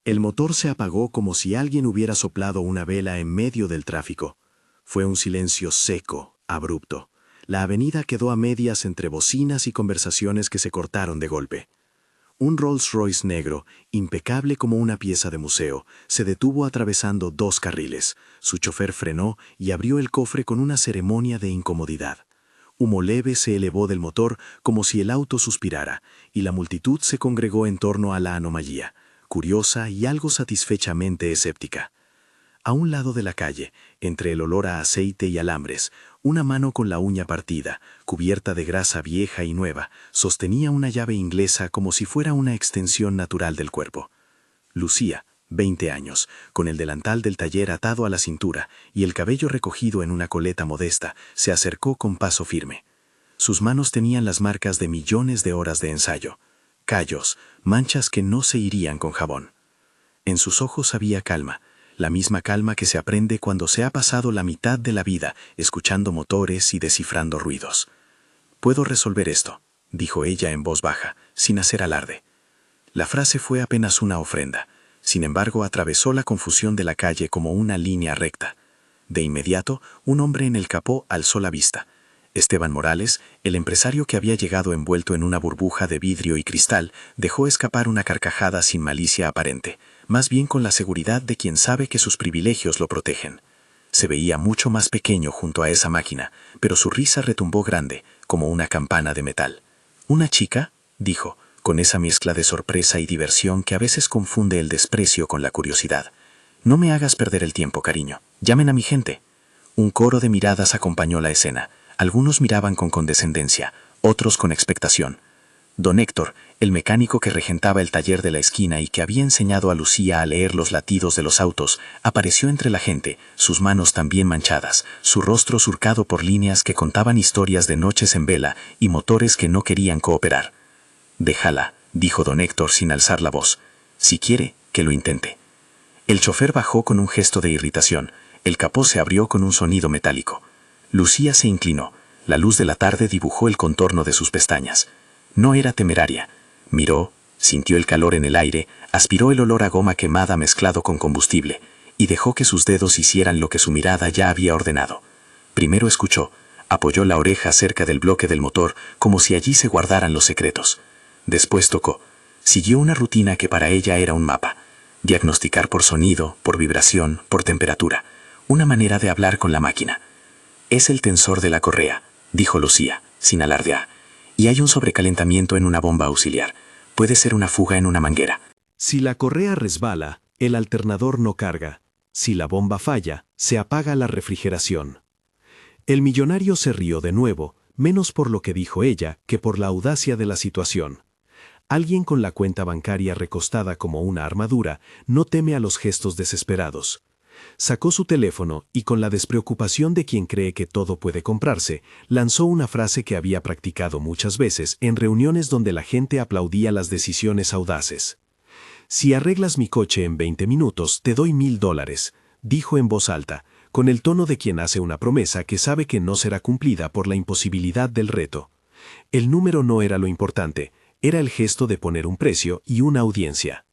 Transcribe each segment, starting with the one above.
El motor se apagó como si alguien hubiera soplado una vela en medio del tráfico. Fue un silencio seco, abrupto. La avenida quedó a medias entre bocinas y conversaciones que se cortaron de golpe. Un Rolls-Royce negro, impecable como una pieza de museo, se detuvo atravesando 2 carriles. Su chofer frenó y abrió el cofre con una ceremonia de incomodidad. Humo leve se elevó del motor como si el auto suspirara, y la multitud se congregó en torno a la anomalía, curiosa y algo satisfechamente escéptica. A un lado de la calle, entre el olor a aceite y alambres, una mano con la uña partida, cubierta de grasa vieja y nueva, sostenía una llave inglesa como si fuera una extensión natural del cuerpo. Lucía, 20 años, con el delantal del taller atado a la cintura y el cabello recogido en una coleta modesta, se acercó con paso firme. Sus manos tenían las marcas de millones de horas de ensayo. Callos, manchas que no se irían con jabón. En sus ojos había calma, la misma calma que se aprende cuando se ha pasado la mitad de la vida escuchando motores y descifrando ruidos. «Puedo resolver esto», dijo ella en voz baja, sin hacer alarde. La frase fue apenas una ofrenda. Sin embargo, atravesó la confusión de la calle como una línea recta. De inmediato, un hombre en el capó alzó la vista. Esteban Morales, el empresario que había llegado envuelto en una burbuja de vidrio y cristal, dejó escapar una carcajada sin malicia aparente, más bien con la seguridad de quien sabe que sus privilegios lo protegen. Se veía mucho más pequeño junto a esa máquina, pero su risa retumbó grande, como una campana de metal. «¿Una chica?», dijo, con esa mezcla de sorpresa y diversión que a veces confunde el desprecio con la curiosidad. «No me hagas perder el tiempo, cariño. Llamen a mi gente». Un coro de miradas acompañó la escena. Algunos miraban con condescendencia, otros con expectación. Don Héctor, el mecánico que regentaba el taller de la esquina y que había enseñado a Lucía a leer los latidos de los autos, apareció entre la gente, sus manos también manchadas, su rostro surcado por líneas que contaban historias de noches en vela y motores que no querían cooperar. «Déjala», dijo don Héctor sin alzar la voz. «Si quiere, que lo intente». El chofer bajó con un gesto de irritación. El capó se abrió con un sonido metálico. Lucía se inclinó. La luz de la tarde dibujó el contorno de sus pestañas. No era temeraria. Miró, sintió el calor en el aire, aspiró el olor a goma quemada mezclado con combustible, y dejó que sus dedos hicieran lo que su mirada ya había ordenado. Primero escuchó, apoyó la oreja cerca del bloque del motor, como si allí se guardaran los secretos. Después tocó. Siguió una rutina que para ella era un mapa. Diagnosticar por sonido, por vibración, por temperatura. Una manera de hablar con la máquina. «Es el tensor de la correa», dijo Lucía, sin alardear. «Y hay un sobrecalentamiento en una bomba auxiliar. Puede ser una fuga en una manguera». Si la correa resbala, el alternador no carga. Si la bomba falla, se apaga la refrigeración. El millonario se rió de nuevo, menos por lo que dijo ella que por la audacia de la situación. Alguien con la cuenta bancaria recostada como una armadura no teme a los gestos desesperados. Sacó su teléfono y con la despreocupación de quien cree que todo puede comprarse, lanzó una frase que había practicado muchas veces en reuniones donde la gente aplaudía las decisiones audaces. «Si arreglas mi coche en 20 minutos, te doy $1000», dijo en voz alta, con el tono de quien hace una promesa que sabe que no será cumplida por la imposibilidad del reto. El número no era lo importante, era el gesto de poner un precio y una audiencia.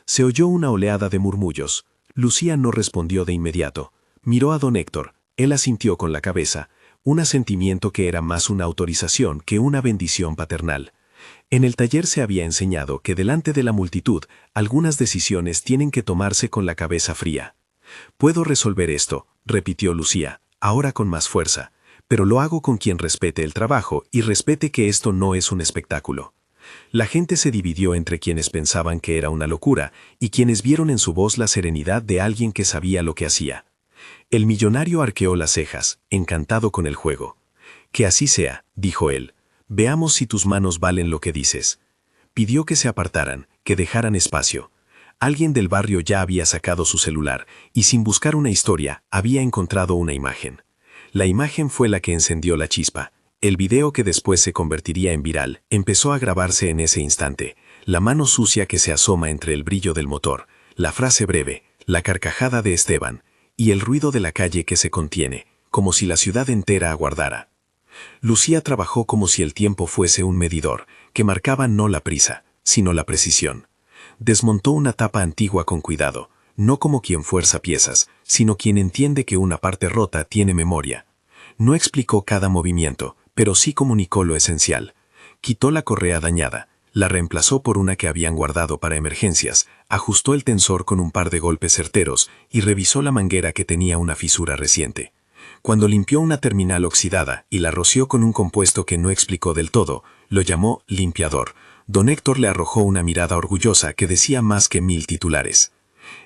Se oyó una oleada de murmullos. Lucía no respondió de inmediato. Miró a don Héctor. Él asintió con la cabeza, un asentimiento que era más una autorización que una bendición paternal. En el taller se había enseñado que delante de la multitud, algunas decisiones tienen que tomarse con la cabeza fría. «Puedo resolver esto», repitió Lucía, ahora con más fuerza, «pero lo hago con quien respete el trabajo y respete que esto no es un espectáculo». La gente se dividió entre quienes pensaban que era una locura y quienes vieron en su voz la serenidad de alguien que sabía lo que hacía. El millonario arqueó las cejas, encantado con el juego. «Que así sea», dijo él. «Veamos si tus manos valen lo que dices». Pidió que se apartaran, que dejaran espacio. Alguien del barrio ya había sacado su celular y sin buscar una historia había encontrado una imagen. La imagen fue la que encendió la chispa. El video que después se convertiría en viral empezó a grabarse en ese instante. La mano sucia que se asoma entre el brillo del motor, la frase breve, la carcajada de Esteban y el ruido de la calle que se contiene, como si la ciudad entera aguardara. Lucía trabajó como si el tiempo fuese un medidor, que marcaba no la prisa, sino la precisión. Desmontó una tapa antigua con cuidado, no como quien fuerza piezas, sino quien entiende que una parte rota tiene memoria. No explicó cada movimiento, pero sí comunicó lo esencial. Quitó la correa dañada, la reemplazó por una que habían guardado para emergencias, ajustó el tensor con un par de golpes certeros y revisó la manguera que tenía una fisura reciente. Cuando limpió una terminal oxidada y la roció con un compuesto que no explicó del todo, lo llamó limpiador. Don Héctor le arrojó una mirada orgullosa que decía más que 1000 titulares.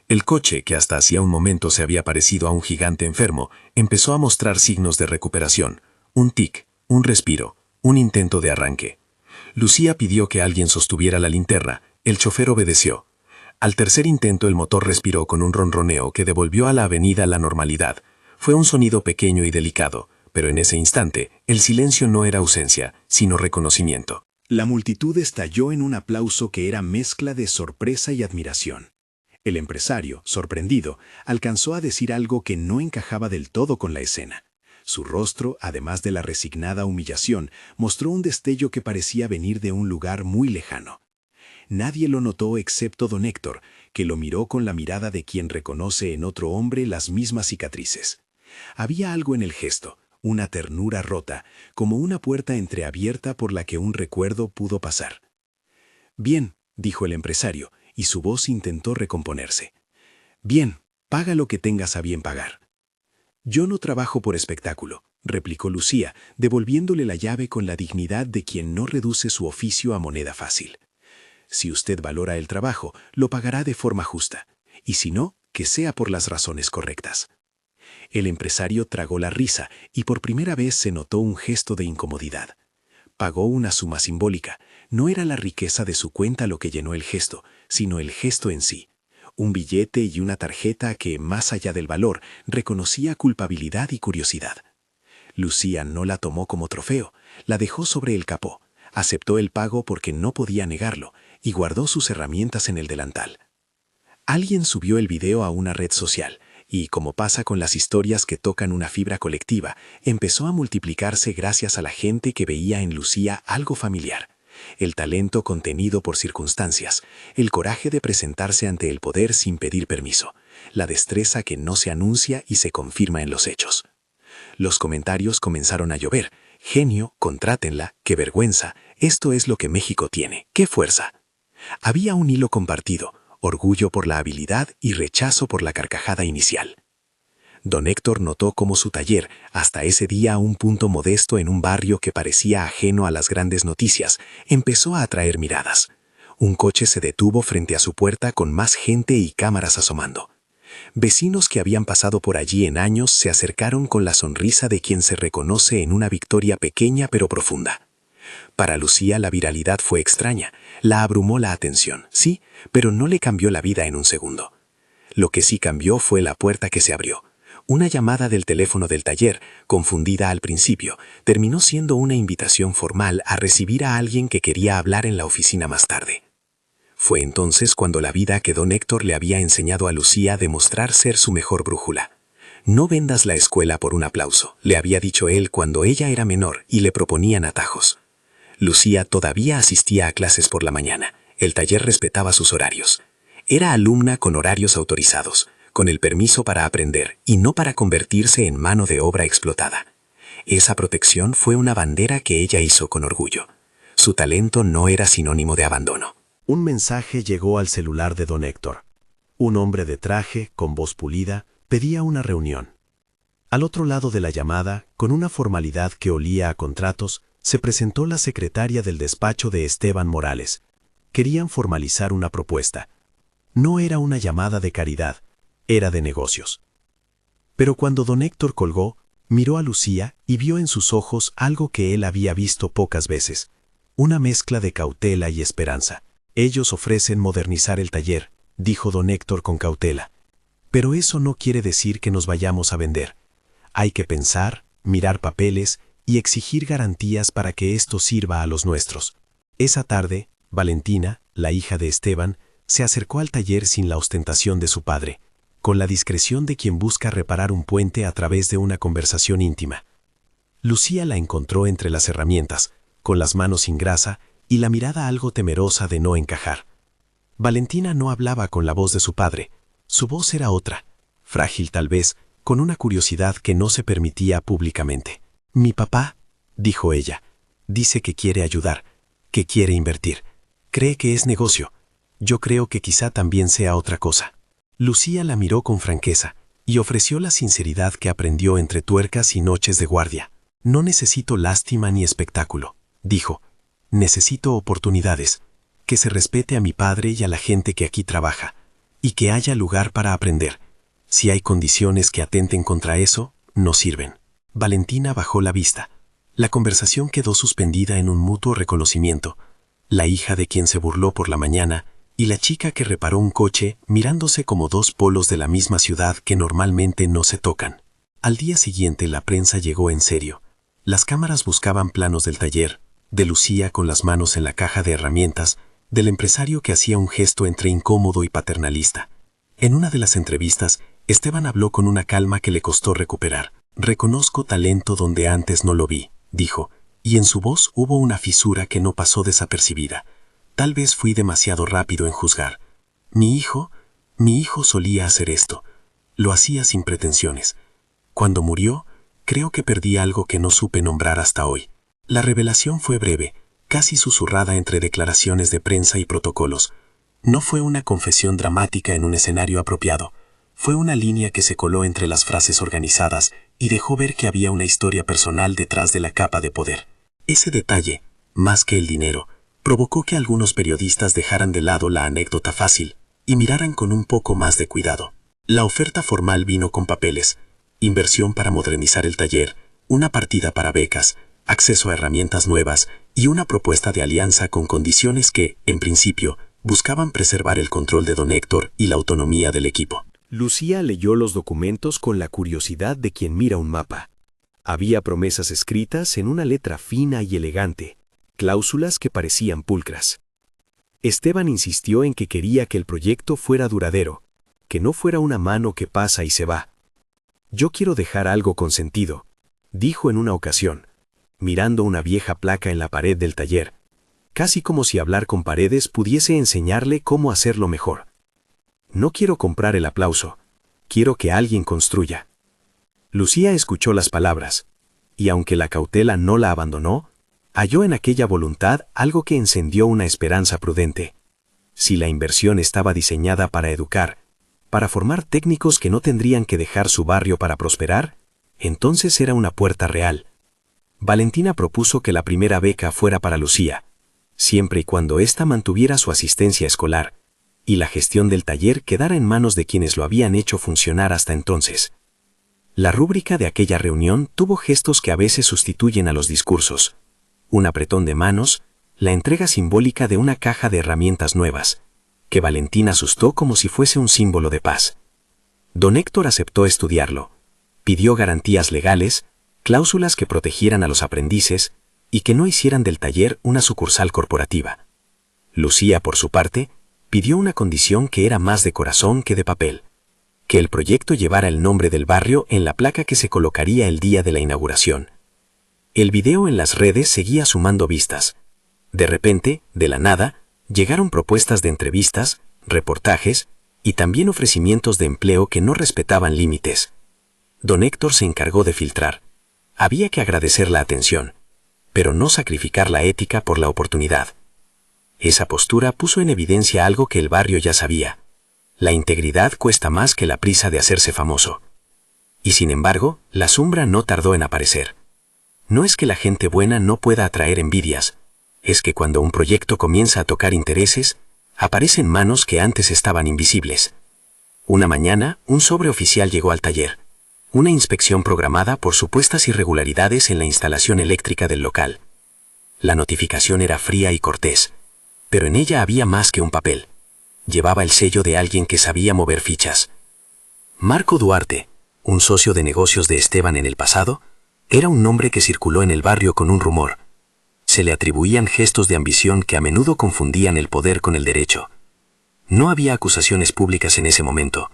El coche, que hasta hacía un momento se había parecido a un gigante enfermo, empezó a mostrar signos de recuperación. Un tic, un respiro, un intento de arranque. Lucía pidió que alguien sostuviera la linterna. El chofer obedeció. Al tercer intento el motor respiró con un ronroneo que devolvió a la avenida la normalidad. Fue un sonido pequeño y delicado, pero en ese instante el silencio no era ausencia, sino reconocimiento. La multitud estalló en un aplauso que era mezcla de sorpresa y admiración. El empresario, sorprendido, alcanzó a decir algo que no encajaba del todo con la escena. Su rostro, además de la resignada humillación, mostró un destello que parecía venir de un lugar muy lejano. Nadie lo notó excepto don Héctor, que lo miró con la mirada de quien reconoce en otro hombre las mismas cicatrices. Había algo en el gesto, una ternura rota, como una puerta entreabierta por la que un recuerdo pudo pasar. «Bien», dijo el empresario, y su voz intentó recomponerse. «Bien, paga lo que tengas a bien pagar». «Yo no trabajo por espectáculo», replicó Lucía, devolviéndole la llave con la dignidad de quien no reduce su oficio a moneda fácil. «Si usted valora el trabajo, lo pagará de forma justa, y si no, que sea por las razones correctas». El empresario tragó la risa y por primera vez se notó un gesto de incomodidad. Pagó una suma simbólica. No era la riqueza de su cuenta lo que llenó el gesto, sino el gesto en sí. Un billete y una tarjeta que, más allá del valor, reconocía culpabilidad y curiosidad. Lucía no la tomó como trofeo, la dejó sobre el capó, aceptó el pago porque no podía negarlo y guardó sus herramientas en el delantal. Alguien subió el video a una red social y, como pasa con las historias que tocan una fibra colectiva, empezó a multiplicarse gracias a la gente que veía en Lucía algo familiar. El talento contenido por circunstancias, el coraje de presentarse ante el poder sin pedir permiso, la destreza que no se anuncia y se confirma en los hechos. Los comentarios comenzaron a llover. «Genio, contrátenla, qué vergüenza, esto es lo que México tiene, qué fuerza». Había un hilo compartido, orgullo por la habilidad y rechazo por la carcajada inicial. Don Héctor notó cómo su taller, hasta ese día un punto modesto en un barrio que parecía ajeno a las grandes noticias, empezó a atraer miradas. Un coche se detuvo frente a su puerta con más gente y cámaras asomando. Vecinos que habían pasado por allí en años se acercaron con la sonrisa de quien se reconoce en una victoria pequeña pero profunda. Para Lucía la viralidad fue extraña, la abrumó la atención, sí, pero no le cambió la vida en un segundo. Lo que sí cambió fue la puerta que se abrió. Una llamada del teléfono del taller, confundida al principio, terminó siendo una invitación formal a recibir a alguien que quería hablar en la oficina más tarde. Fue entonces cuando la vida que don Héctor le había enseñado a Lucía a demostrar ser su mejor brújula. «No vendas la escuela por un aplauso», le había dicho él cuando ella era menor y le proponían atajos. Lucía todavía asistía a clases por la mañana. El taller respetaba sus horarios. Era alumna con horarios autorizados, con el permiso para aprender y no para convertirse en mano de obra explotada. Esa protección fue una bandera que ella hizo con orgullo. Su talento no era sinónimo de abandono. Un mensaje llegó al celular de don Héctor. Un hombre de traje, con voz pulida, pedía una reunión. Al otro lado de la llamada, con una formalidad que olía a contratos, se presentó la secretaria del despacho de Esteban Morales. Querían formalizar una propuesta. No era una llamada de caridad, era de negocios. Pero cuando don Héctor colgó, miró a Lucía y vio en sus ojos algo que él había visto pocas veces, una mezcla de cautela y esperanza. «Ellos ofrecen modernizar el taller», dijo don Héctor con cautela. «Pero eso no quiere decir que nos vayamos a vender. Hay que pensar, mirar papeles y exigir garantías para que esto sirva a los nuestros». Esa tarde, Valentina, la hija de Esteban, se acercó al taller sin la ostentación de su padre, con la discreción de quien busca reparar un puente a través de una conversación íntima. Lucía la encontró entre las herramientas, con las manos sin grasa y la mirada algo temerosa de no encajar. Valentina no hablaba con la voz de su padre. Su voz era otra, frágil tal vez, con una curiosidad que no se permitía públicamente. «Mi papá», dijo ella, «dice que quiere ayudar, que quiere invertir. Cree que es negocio. Yo creo que quizá también sea otra cosa». Lucía la miró con franqueza y ofreció la sinceridad que aprendió entre tuercas y noches de guardia. «No necesito lástima ni espectáculo», dijo. «Necesito oportunidades, que se respete a mi padre y a la gente que aquí trabaja, y que haya lugar para aprender. Si hay condiciones que atenten contra eso, no sirven». Valentina bajó la vista. La conversación quedó suspendida en un mutuo reconocimiento. La hija de quien se burló por la mañana y la chica que reparó un coche mirándose como dos polos de la misma ciudad que normalmente no se tocan. Al día siguiente la prensa llegó en serio. Las cámaras buscaban planos del taller, de Lucía con las manos en la caja de herramientas, del empresario que hacía un gesto entre incómodo y paternalista. En una de las entrevistas, Esteban habló con una calma que le costó recuperar. «Reconozco talento donde antes no lo vi», dijo, y en su voz hubo una fisura que no pasó desapercibida. «Tal vez fui demasiado rápido en juzgar. Mi hijo solía hacer esto. Lo hacía sin pretensiones. Cuando murió, creo que perdí algo que no supe nombrar hasta hoy». La revelación fue breve, casi susurrada entre declaraciones de prensa y protocolos. No fue una confesión dramática en un escenario apropiado. Fue una línea que se coló entre las frases organizadas y dejó ver que había una historia personal detrás de la capa de poder. Ese detalle, más que el dinero, provocó que algunos periodistas dejaran de lado la anécdota fácil y miraran con un poco más de cuidado. La oferta formal vino con papeles, inversión para modernizar el taller, una partida para becas, acceso a herramientas nuevas y una propuesta de alianza con condiciones que, en principio, buscaban preservar el control de don Héctor y la autonomía del equipo. Lucía leyó los documentos con la curiosidad de quien mira un mapa. Había promesas escritas en una letra fina y elegante, cláusulas que parecían pulcras. Esteban insistió en que quería que el proyecto fuera duradero, que no fuera una mano que pasa y se va. «Yo quiero dejar algo con sentido», dijo en una ocasión, mirando una vieja placa en la pared del taller, casi como si hablar con paredes pudiese enseñarle cómo hacerlo mejor. «No quiero comprar el aplauso, quiero que alguien construya». Lucía escuchó las palabras, y aunque la cautela no la abandonó, halló en aquella voluntad algo que encendió una esperanza prudente. Si la inversión estaba diseñada para educar, para formar técnicos que no tendrían que dejar su barrio para prosperar, entonces era una puerta real. Valentina propuso que la primera beca fuera para Lucía, siempre y cuando ésta mantuviera su asistencia escolar, y la gestión del taller quedara en manos de quienes lo habían hecho funcionar hasta entonces. La rúbrica de aquella reunión tuvo gestos que a veces sustituyen a los discursos: un apretón de manos, la entrega simbólica de una caja de herramientas nuevas, que Valentina asustó como si fuese un símbolo de paz. Don Héctor aceptó estudiarlo, pidió garantías legales, cláusulas que protegieran a los aprendices y que no hicieran del taller una sucursal corporativa. Lucía, por su parte, pidió una condición que era más de corazón que de papel: que el proyecto llevara el nombre del barrio en la placa que se colocaría el día de la inauguración. El video en las redes seguía sumando vistas. De repente, de la nada, llegaron propuestas de entrevistas, reportajes y también ofrecimientos de empleo que no respetaban límites. Don Héctor se encargó de filtrar. Había que agradecer la atención, pero no sacrificar la ética por la oportunidad. Esa postura puso en evidencia algo que el barrio ya sabía: la integridad cuesta más que la prisa de hacerse famoso. Y sin embargo, la sombra no tardó en aparecer. No es que la gente buena no pueda atraer envidias, es que cuando un proyecto comienza a tocar intereses, aparecen manos que antes estaban invisibles. Una mañana, un sobre oficial llegó al taller: una inspección programada por supuestas irregularidades en la instalación eléctrica del local. La notificación era fría y cortés, pero en ella había más que un papel. Llevaba el sello de alguien que sabía mover fichas. Marco Duarte, un socio de negocios de Esteban en el pasado, era un nombre que circuló en el barrio con un rumor. Se le atribuían gestos de ambición que a menudo confundían el poder con el derecho. No había acusaciones públicas en ese momento,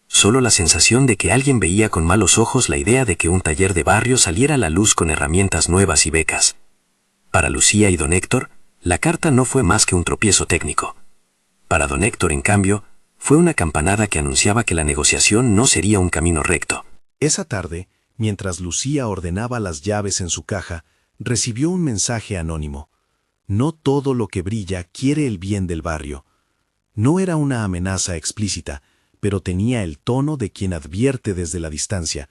solo la sensación de que alguien veía con malos ojos la idea de que un taller de barrio saliera a la luz con herramientas nuevas y becas. Para Lucía y don Héctor, la carta no fue más que un tropiezo técnico. Para don Héctor, en cambio, fue una campanada que anunciaba que la negociación no sería un camino recto. Esa tarde, mientras Lucía ordenaba las llaves en su caja, recibió un mensaje anónimo. No todo lo que brilla quiere el bien del barrio. No era una amenaza explícita, pero tenía el tono de quien advierte desde la distancia.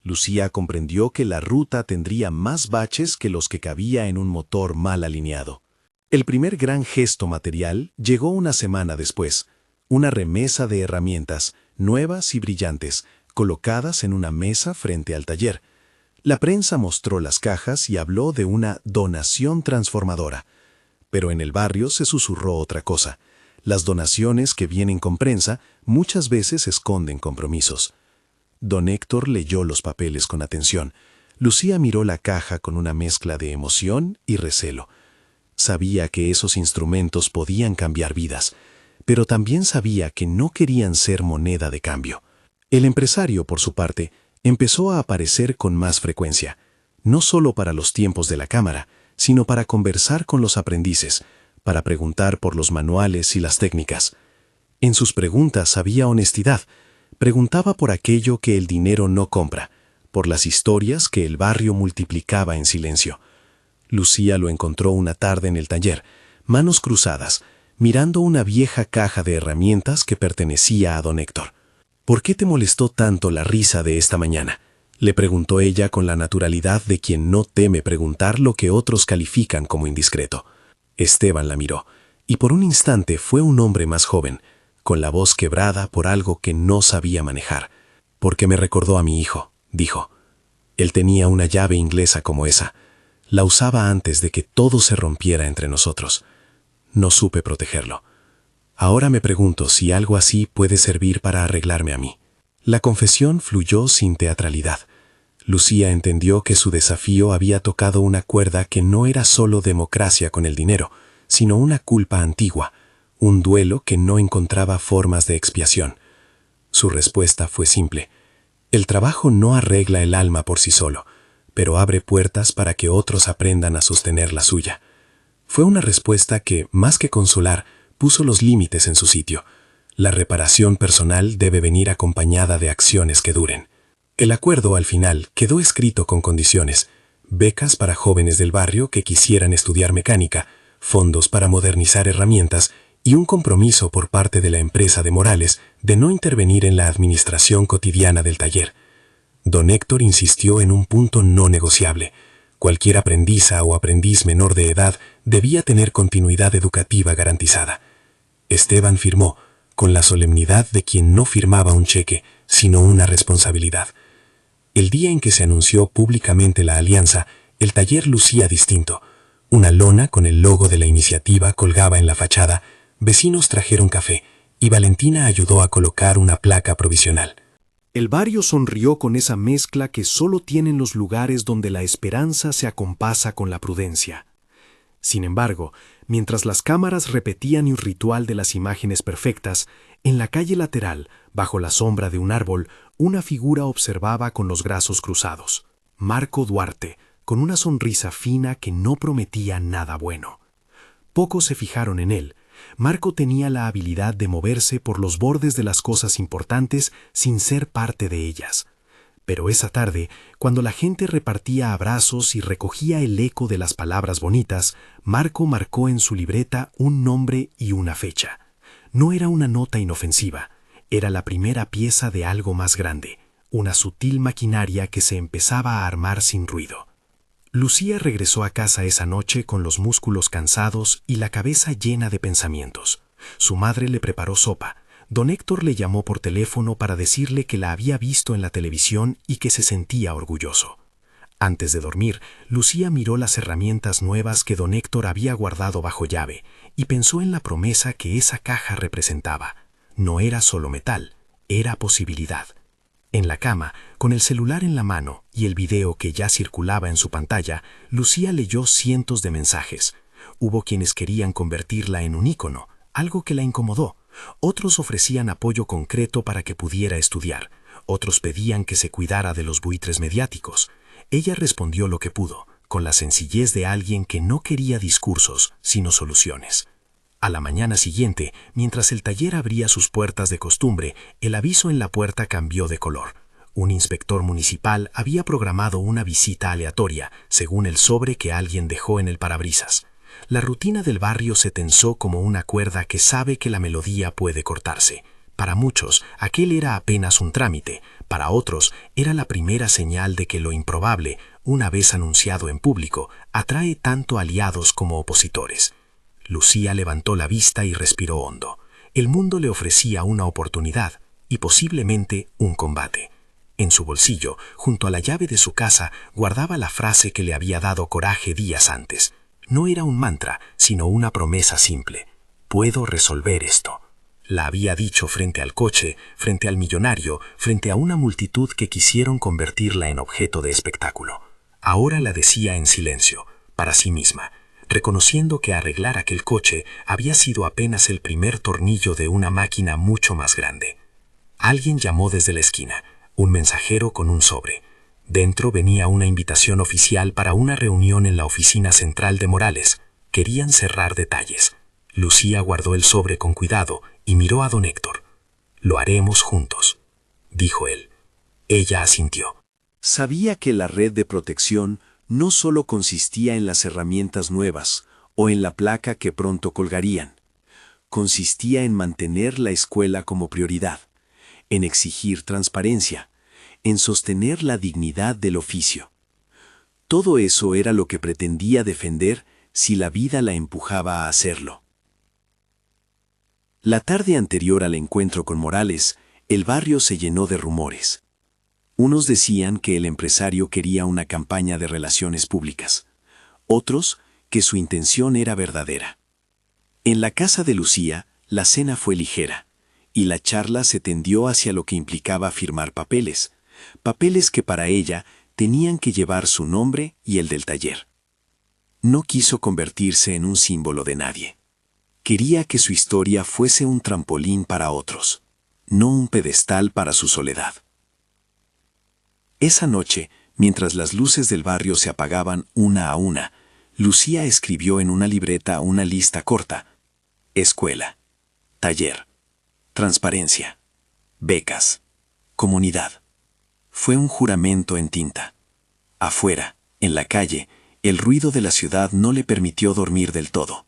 Lucía comprendió que la ruta tendría más baches que los que cabía en un motor mal alineado. El primer gran gesto material llegó una semana después, una remesa de herramientas, nuevas y brillantes, colocadas en una mesa frente al taller. La prensa mostró las cajas y habló de una donación transformadora. Pero en el barrio se susurró otra cosa. Las donaciones que vienen con prensa muchas veces esconden compromisos. Don Héctor leyó los papeles con atención. Lucía miró la caja con una mezcla de emoción y recelo. Sabía que esos instrumentos podían cambiar vidas, pero también sabía que no querían ser moneda de cambio. El empresario, por su parte, empezó a aparecer con más frecuencia, no solo para los tiempos de la cámara, sino para conversar con los aprendices, para preguntar por los manuales y las técnicas. En sus preguntas había honestidad. Preguntaba por aquello que el dinero no compra, por las historias que el barrio multiplicaba en silencio. Lucía lo encontró una tarde en el taller, manos cruzadas, mirando una vieja caja de herramientas que pertenecía a don Héctor. «¿Por qué te molestó tanto la risa de esta mañana?», le preguntó ella con la naturalidad de quien no teme preguntar lo que otros califican como indiscreto. Esteban la miró, y por un instante fue un hombre más joven, con la voz quebrada por algo que no sabía manejar. «Porque me recordó a mi hijo», dijo. «Él tenía una llave inglesa como esa. La usaba antes de que todo se rompiera entre nosotros. No supe protegerlo. Ahora me pregunto si algo así puede servir para arreglarme a mí». La confesión fluyó sin teatralidad. Lucía entendió que su desafío había tocado una cuerda que no era solo democracia con el dinero, sino una culpa antigua, un duelo que no encontraba formas de expiación. Su respuesta fue simple. El trabajo no arregla el alma por sí solo, pero abre puertas para que otros aprendan a sostener la suya. Fue una respuesta que, más que consolar, puso los límites en su sitio. La reparación personal debe venir acompañada de acciones que duren. El acuerdo, al final, quedó escrito con condiciones: becas para jóvenes del barrio que quisieran estudiar mecánica, fondos para modernizar herramientas y un compromiso por parte de la empresa de Morales de no intervenir en la administración cotidiana del taller. Don Héctor insistió en un punto no negociable. Cualquier aprendiza o aprendiz menor de edad debía tener continuidad educativa garantizada. Esteban firmó, con la solemnidad de quien no firmaba un cheque, sino una responsabilidad. El día en que se anunció públicamente la alianza, el taller lucía distinto. Una lona con el logo de la iniciativa colgaba en la fachada, vecinos trajeron café, y Valentina ayudó a colocar una placa provisional. El barrio sonrió con esa mezcla que solo tienen los lugares donde la esperanza se acompasa con la prudencia. Sin embargo, mientras las cámaras repetían un ritual de las imágenes perfectas, en la calle lateral, bajo la sombra de un árbol, una figura observaba con los brazos cruzados. Marco Duarte, con una sonrisa fina que no prometía nada bueno. Pocos se fijaron en él. Marco tenía la habilidad de moverse por los bordes de las cosas importantes sin ser parte de ellas. Pero esa tarde, cuando la gente repartía abrazos y recogía el eco de las palabras bonitas, Marco marcó en su libreta un nombre y una fecha. No era una nota inofensiva, era la primera pieza de algo más grande, una sutil maquinaria que se empezaba a armar sin ruido. Lucía regresó a casa esa noche con los músculos cansados y la cabeza llena de pensamientos. Su madre le preparó sopa. Don Héctor le llamó por teléfono para decirle que la había visto en la televisión y que se sentía orgulloso. Antes de dormir, Lucía miró las herramientas nuevas que don Héctor había guardado bajo llave y pensó en la promesa que esa caja representaba. No era solo metal, era posibilidad. En la cama, con el celular en la mano y el video que ya circulaba en su pantalla, Lucía leyó cientos de mensajes. Hubo quienes querían convertirla en un ícono, algo que la incomodó. Otros ofrecían apoyo concreto para que pudiera estudiar. Otros pedían que se cuidara de los buitres mediáticos. Ella respondió lo que pudo, con la sencillez de alguien que no quería discursos, sino soluciones. A la mañana siguiente, mientras el taller abría sus puertas de costumbre, el aviso en la puerta cambió de color. Un inspector municipal había programado una visita aleatoria, según el sobre que alguien dejó en el parabrisas. La rutina del barrio se tensó como una cuerda que sabe que la melodía puede cortarse. Para muchos, aquel era apenas un trámite. Para otros, era la primera señal de que lo improbable, una vez anunciado en público, atrae tanto aliados como opositores. Lucía levantó la vista y respiró hondo. El mundo le ofrecía una oportunidad y posiblemente un combate. En su bolsillo, junto a la llave de su casa, guardaba la frase que le había dado coraje días antes. No era un mantra, sino una promesa simple. Puedo resolver esto. La había dicho frente al coche, frente al millonario, frente a una multitud que quisieron convertirla en objeto de espectáculo. Ahora la decía en silencio, para sí misma, reconociendo que arreglar aquel coche había sido apenas el primer tornillo de una máquina mucho más grande. Alguien llamó desde la esquina, un mensajero con un sobre. Dentro venía una invitación oficial para una reunión en la oficina central de Morales. Querían cerrar detalles. Lucía guardó el sobre con cuidado y miró a don Héctor. «Lo haremos juntos», dijo él. Ella asintió. Sabía que la red de protección no solo consistía en las herramientas nuevas o en la placa que pronto colgarían. Consistía en mantener la escuela como prioridad, en exigir transparencia, en sostener la dignidad del oficio. Todo eso era lo que pretendía defender si la vida la empujaba a hacerlo. La tarde anterior al encuentro con Morales, el barrio se llenó de rumores. Unos decían que el empresario quería una campaña de relaciones públicas, otros que su intención era verdadera. En la casa de Lucía, la cena fue ligera, y la charla se tendió hacia lo que implicaba firmar papeles que para ella tenían que llevar su nombre y el del taller. No quiso convertirse en un símbolo de nadie. Quería que su historia fuese un trampolín para otros, no un pedestal para su soledad. Esa noche, mientras las luces del barrio se apagaban una a una, Lucía escribió en una libreta una lista corta: escuela, taller, transparencia, becas, comunidad. Fue un juramento en tinta. Afuera, en la calle, el ruido de la ciudad no le permitió dormir del todo.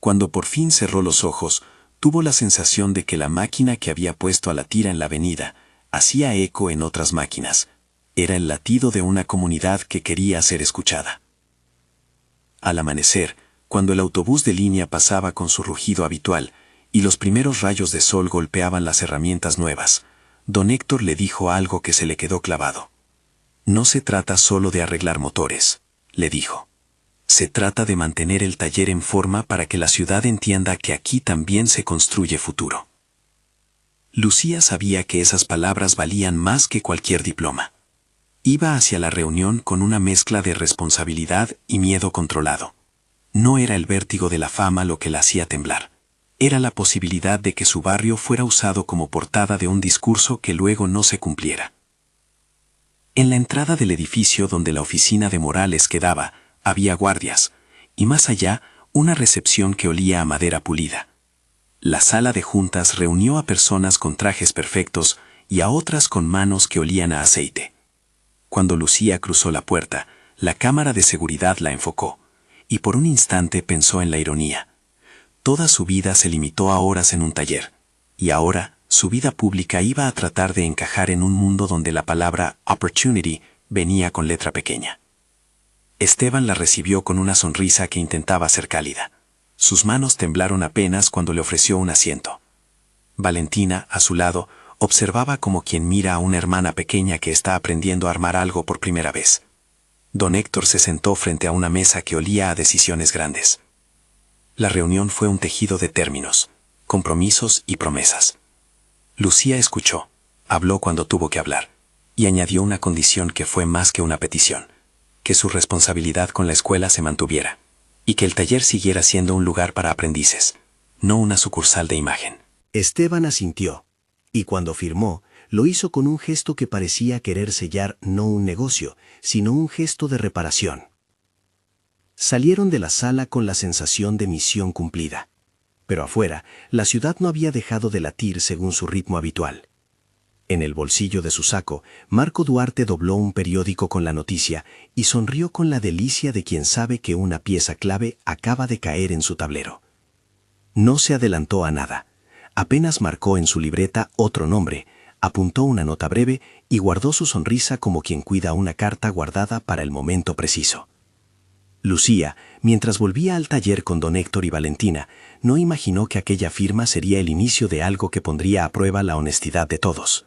Cuando por fin cerró los ojos, tuvo la sensación de que la máquina que había puesto a la tira en la avenida hacía eco en otras máquinas. Era el latido de una comunidad que quería ser escuchada. Al amanecer, cuando el autobús de línea pasaba con su rugido habitual y los primeros rayos de sol golpeaban las herramientas nuevas, don Héctor le dijo algo que se le quedó clavado. «No se trata solo de arreglar motores», le dijo. «Se trata de mantener el taller en forma para que la ciudad entienda que aquí también se construye futuro». Lucía sabía que esas palabras valían más que cualquier diploma. Iba hacia la reunión con una mezcla de responsabilidad y miedo controlado. No era el vértigo de la fama lo que la hacía temblar. Era la posibilidad de que su barrio fuera usado como portada de un discurso que luego no se cumpliera. En la entrada del edificio donde la oficina de Morales quedaba, había guardias, y más allá, una recepción que olía a madera pulida. La sala de juntas reunió a personas con trajes perfectos y a otras con manos que olían a aceite. Cuando Lucía cruzó la puerta, la cámara de seguridad la enfocó, y por un instante pensó en la ironía. Toda su vida se limitó a horas en un taller, y ahora su vida pública iba a tratar de encajar en un mundo donde la palabra opportunity venía con letra pequeña. Esteban la recibió con una sonrisa que intentaba ser cálida. Sus manos temblaron apenas cuando le ofreció un asiento. Valentina, a su lado, observaba como quien mira a una hermana pequeña que está aprendiendo a armar algo por primera vez. Don Héctor se sentó frente a una mesa que olía a decisiones grandes. La reunión fue un tejido de términos, compromisos y promesas. Lucía escuchó, habló cuando tuvo que hablar, y añadió una condición que fue más que una petición: que su responsabilidad con la escuela se mantuviera, y que el taller siguiera siendo un lugar para aprendices, no una sucursal de imagen. Esteban asintió, y cuando firmó, lo hizo con un gesto que parecía querer sellar no un negocio, sino un gesto de reparación. Salieron de la sala con la sensación de misión cumplida. Pero afuera, la ciudad no había dejado de latir según su ritmo habitual. En el bolsillo de su saco, Marco Duarte dobló un periódico con la noticia y sonrió con la delicia de quien sabe que una pieza clave acaba de caer en su tablero. No se adelantó a nada. Apenas marcó en su libreta otro nombre, apuntó una nota breve y guardó su sonrisa como quien cuida una carta guardada para el momento preciso. Lucía, mientras volvía al taller con don Héctor y Valentina, no imaginó que aquella firma sería el inicio de algo que pondría a prueba la honestidad de todos.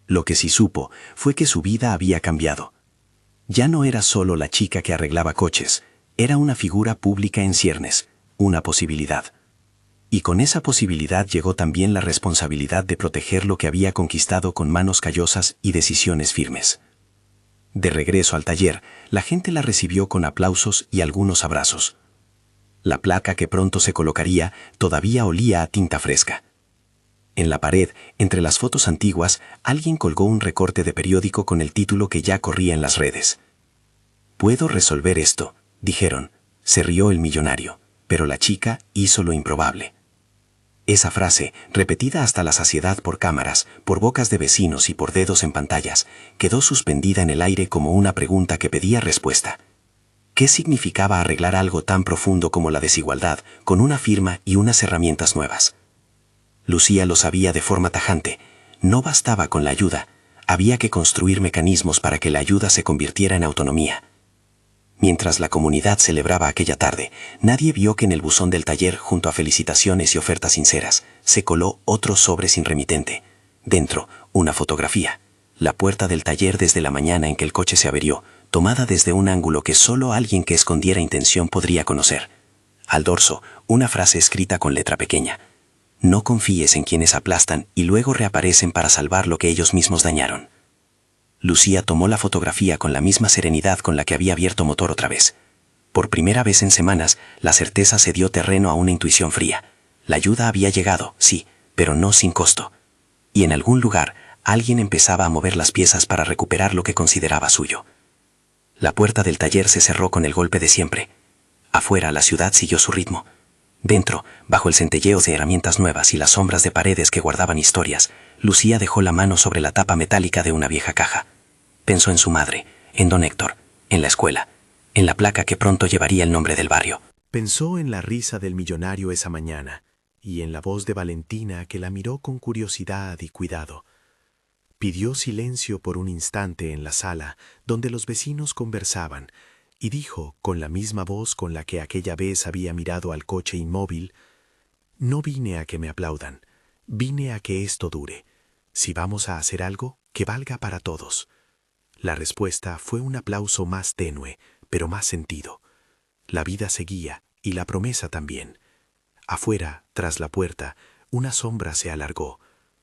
Lo que sí supo fue que su vida había cambiado. Ya no era solo la chica que arreglaba coches, era una figura pública en ciernes, una posibilidad. Y con esa posibilidad llegó también la responsabilidad de proteger lo que había conquistado con manos callosas y decisiones firmes. De regreso al taller, la gente la recibió con aplausos y algunos abrazos. La placa que pronto se colocaría todavía olía a tinta fresca. En la pared, entre las fotos antiguas, alguien colgó un recorte de periódico con el título que ya corría en las redes. «Puedo resolver esto», dijeron. Se rió el millonario, pero la chica hizo lo improbable. Esa frase, repetida hasta la saciedad por cámaras, por bocas de vecinos y por dedos en pantallas, quedó suspendida en el aire como una pregunta que pedía respuesta. ¿Qué significaba arreglar algo tan profundo como la desigualdad con una firma y unas herramientas nuevas? Lucía lo sabía de forma tajante. No bastaba con la ayuda, había que construir mecanismos para que la ayuda se convirtiera en autonomía. Mientras la comunidad celebraba aquella tarde, nadie vio que en el buzón del taller, junto a felicitaciones y ofertas sinceras, se coló otro sobre sin remitente. Dentro, una fotografía. La puerta del taller desde la mañana en que el coche se averió, tomada desde un ángulo que solo alguien que escondiera intención podría conocer. Al dorso, una frase escrita con letra pequeña. No confíes en quienes aplastan y luego reaparecen para salvar lo que ellos mismos dañaron. Lucía tomó la fotografía con la misma serenidad con la que había abierto motor otra vez. Por primera vez en semanas, la certeza cedió terreno a una intuición fría. La ayuda había llegado, sí, pero no sin costo. Y en algún lugar, alguien empezaba a mover las piezas para recuperar lo que consideraba suyo. La puerta del taller se cerró con el golpe de siempre. Afuera, la ciudad siguió su ritmo. Dentro, bajo el centelleo de herramientas nuevas y las sombras de paredes que guardaban historias, Lucía dejó la mano sobre la tapa metálica de una vieja caja. Pensó en su madre, en don Héctor, en la escuela, en la placa que pronto llevaría el nombre del barrio. Pensó en la risa del millonario esa mañana y en la voz de Valentina que la miró con curiosidad y cuidado. Pidió silencio por un instante en la sala donde los vecinos conversaban y dijo con la misma voz con la que aquella vez había mirado al coche inmóvil: «No vine a que me aplaudan, vine a que esto dure. Si vamos a hacer algo, que valga para todos». La respuesta fue un aplauso más tenue, pero más sentido. La vida seguía y la promesa también. Afuera, tras la puerta, una sombra se alargó.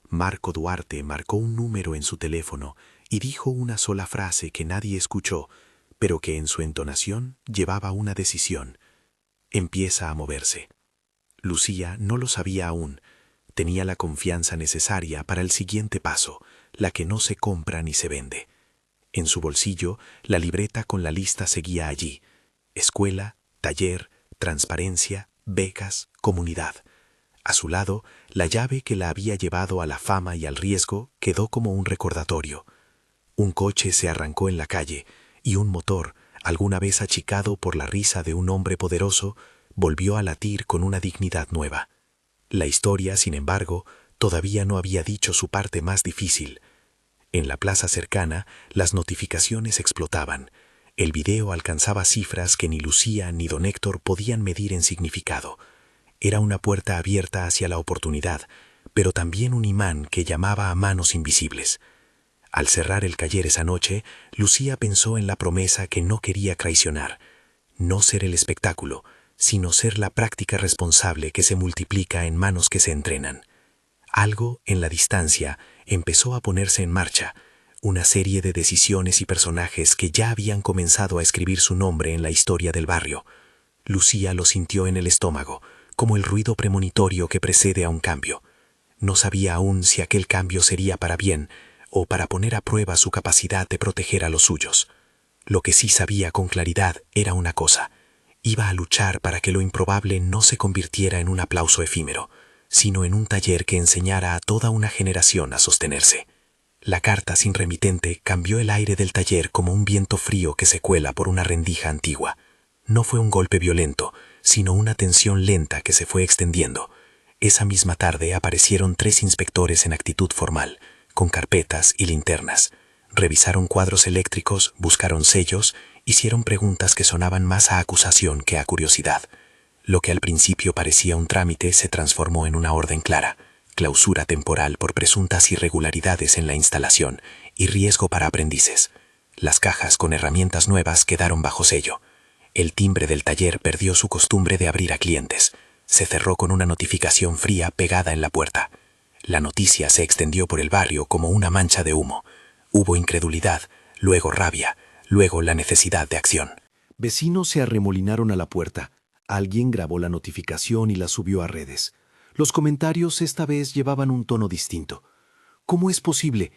Marco Duarte marcó un número en su teléfono y dijo una sola frase que nadie escuchó, pero que en su entonación llevaba una decisión. Empieza a moverse. Lucía no lo sabía aún. Tenía la confianza necesaria para el siguiente paso, la que no se compra ni se vende. En su bolsillo, la libreta con la lista seguía allí. Escuela, taller, transparencia, becas, comunidad. A su lado, la llave que la había llevado a la fama y al riesgo quedó como un recordatorio. Un coche se arrancó en la calle y un motor, alguna vez achicado por la risa de un hombre poderoso, volvió a latir con una dignidad nueva. La historia, sin embargo, todavía no había dicho su parte más difícil. En la plaza cercana, las notificaciones explotaban. El video alcanzaba cifras que ni Lucía ni don Héctor podían medir en significado. Era una puerta abierta hacia la oportunidad, pero también un imán que llamaba a manos invisibles. Al cerrar el taller esa noche, Lucía pensó en la promesa que no quería traicionar. No ser el espectáculo, sino ser la práctica responsable que se multiplica en manos que se entrenan. Algo, en la distancia, empezó a ponerse en marcha, una serie de decisiones y personajes que ya habían comenzado a escribir su nombre en la historia del barrio. Lucía lo sintió en el estómago, como el ruido premonitorio que precede a un cambio. No sabía aún si aquel cambio sería para bien o para poner a prueba su capacidad de proteger a los suyos. Lo que sí sabía con claridad era una cosa: Iba a luchar para que lo improbable no se convirtiera en un aplauso efímero, sino en un taller que enseñara a toda una generación a sostenerse. La carta sin remitente cambió el aire del taller como un viento frío que se cuela por una rendija antigua. No fue un golpe violento, sino una tensión lenta que se fue extendiendo. Esa misma tarde aparecieron 3 inspectores en actitud formal, con carpetas y linternas. Revisaron cuadros eléctricos, buscaron sellos, hicieron preguntas que sonaban más a acusación que a curiosidad. Lo que al principio parecía un trámite se transformó en una orden clara: clausura temporal por presuntas irregularidades en la instalación y riesgo para aprendices. Las cajas con herramientas nuevas quedaron bajo sello. El timbre del taller perdió su costumbre de abrir a clientes. Se cerró con una notificación fría pegada en la puerta. La noticia se extendió por el barrio como una mancha de humo. Hubo incredulidad, luego rabia, luego la necesidad de acción. Vecinos se arremolinaron a la puerta. Alguien grabó la notificación y la subió a redes. Los comentarios esta vez llevaban un tono distinto. ¿Cómo es posible?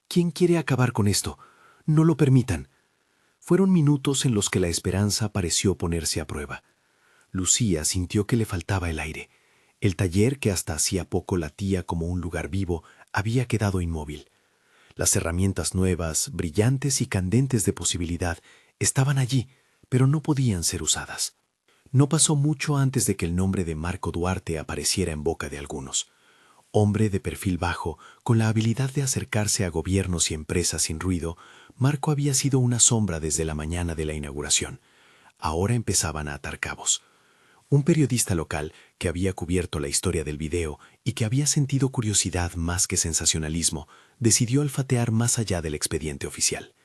¿Quién quiere acabar con esto? No lo permitan. Fueron minutos en los que la esperanza pareció ponerse a prueba. Lucía sintió que le faltaba el aire. El taller, que hasta hacía poco latía como un lugar vivo, había quedado inmóvil. Las herramientas nuevas, brillantes y candentes de posibilidad, estaban allí, pero no podían ser usadas. No pasó mucho antes de que el nombre de Marco Duarte apareciera en boca de algunos. Hombre de perfil bajo, con la habilidad de acercarse a gobiernos y empresas sin ruido, Marco había sido una sombra desde la mañana de la inauguración. Ahora empezaban a atar cabos. Un periodista local que había cubierto la historia del video y que había sentido curiosidad más que sensacionalismo, decidió olfatear más allá del expediente oficial.